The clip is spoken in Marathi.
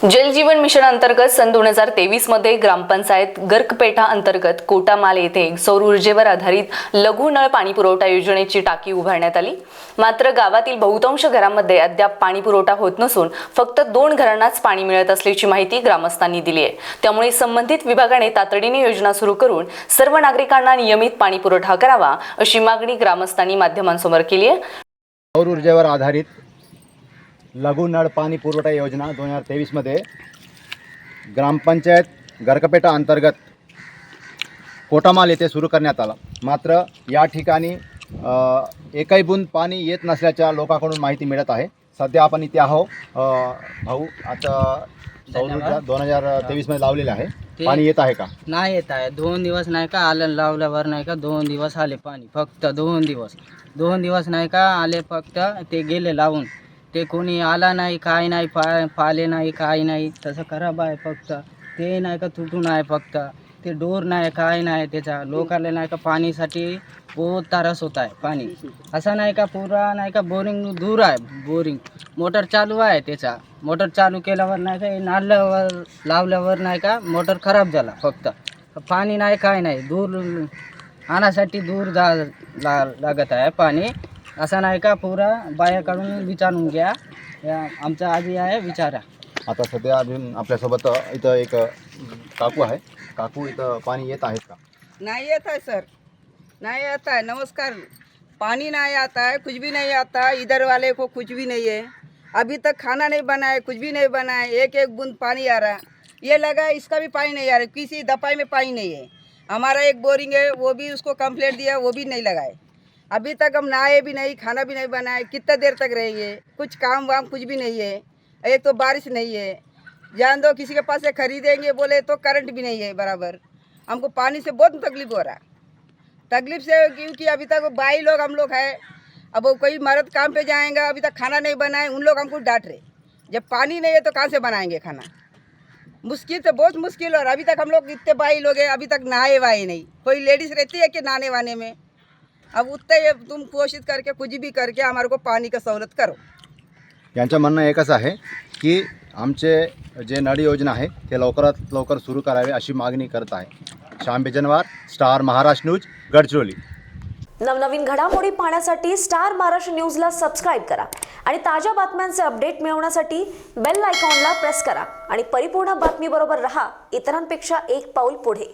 जल जीवन मिशन अंतर्गत सन 2023 मध्ये ग्रामपंचायत गर्कपेठा अंतर्गत कोटामाल येथे सौर ऊर्जेवर आधारित लघु नळ पाणी पुरवठा योजनेची टाकी उभारण्यात आली। मात्र गावातील बहुतांश घरांमध्ये अद्याप पाणी पुरवठा होत नसून फक्त 2 घरांनाच पाणी मिळत असल्याची माहिती ग्रामस्थांनी दिली आहे। त्यामुळे संबंधित विभागाने तातडीने योजना सुरू करून सर्व नागरिकांना नियमित पाणी पुरवठा करावा अशी मागणी ग्रामस्थांनी माध्यमांसमोर केली आहे। सौर ऊर्जेवर आधारित लघु नळ पाणी पुरवठा योजना 2023 मध्ये ग्रामपंचायत गर्कपेठा अंतर्गत कोटामाल येथे सुरू करण्यात आला। मात्र या ठिकाणी एकही बूंद पाणी येत नसल्याच्या लोकांकडून माहिती मिळत आहे। सध्या आपण इथे आहो भाऊ, आता सौर ऊर्जा 2023 मध्ये लावलेले आहे, पाणी येत आहे का? नाही येत आहे। 2 दिवस नाही का आलं, लावल्यावर नाही का 2 दिवस आले पाणी, फक्त 2 दिवस नाही का आले, फक्त ते गेले लावून, ते कोणी आला नाही, काय नाही, पाले नाही, काय नाही, तसं खराब आहे। फक्त ते नाही का तुटून आहे, फक्त ते डोर नाही, काय नाही, त्याचा लोकांना नाही का पाणीसाठी बहुत त्रास होत आहे। पाणी असं नाही का पुरा नाही का बोरिंग दूर आहे, बोरिंग मोटर चालू आहे, त्याचा मोटर चालू केल्यावर नाही का नाल्यावर लावल्यावर नाही का मोटर खराब झाला, फक्त पाणी नाही, काय नाही, दूर आणण्यासाठी दूर लागत आहे पाणी। असं नाही का पुरा बायाकडून विचारून घ्या, आमचा आजी आहे, विचारा। आता सध्या अजून आपल्यासोबत इथं एक काकू आहे। काकू, इथं पाणी येत आहे का? नहीं आता है सर, नहीं आता है। नमस्कार। पानी नहीं आता है, कुछ भी नहीं आता है, इधर वाले को कुछ भी नहीं है। अभी तक खाना नहीं बना है, कुछ भी नहीं बना है, एक एक बूंद पानी आ रहा है। ये लगा है इसका भी पानी नहीं आ रहा है, किसी दपाई में पानी नहीं है। हमारा एक बोरिंग है, वो भी उसको कंप्लेंट दिया, वो भी नहीं लगाए। अभी तक हम नहाए भी नहीं, खाना भी नहीं बनाए, कितना देर तक रहेंगे? कुछ काम वाम कुछ भी नहीं है। एक तो बारिश नहीं है, जान दो किसी के पास से खरीदेंगे बोले तो करंट भी नहीं है बराबर। हमको पानी से बहुत तकलीफ हो रहा है। तकलीफ से क्योंकि अभी तक बाई लोग हम लोग हैं, अब वो कोई मर्द काम पे जाएगा, अभी तक खाना नहीं बनाए, उन लोग हमको डांट रहे। जब पानी नहीं है तो कहाँ से बनाएंगे खाना? मुश्किल से बहुत मुश्किल। और अभी तक हम लोग इतने बाई लोग हैं, अभी तक नहाए वाए नहीं। कोई लेडीज़ रहती है कि नहाने वाने में? अब उतने तुम कोशिश करके कुछ भी करके हमारे को पानी का सहूलत करो। यांचं म्हणणं एकच आहे की आमचे जे नळ योजना आहे ते लवकरात लवकर सुरू करावे अशी मागणी करत आहे। Shyam Bijanwar, star Maharashtra news, Gadchiroli. नवनवीन घडामोडी पाहण्यासाठी स्टार महाराष्ट्र न्यूजला सबस्क्राईब करा आणि ताज्या बातम्यांचे अपडेट मिळवण्यासाठी बेल आयकॉनला प्रेस करा आणि परिपूर्ण बातमीबरोबर रहा, इतरांपेक्षा एक पाऊल पुढे।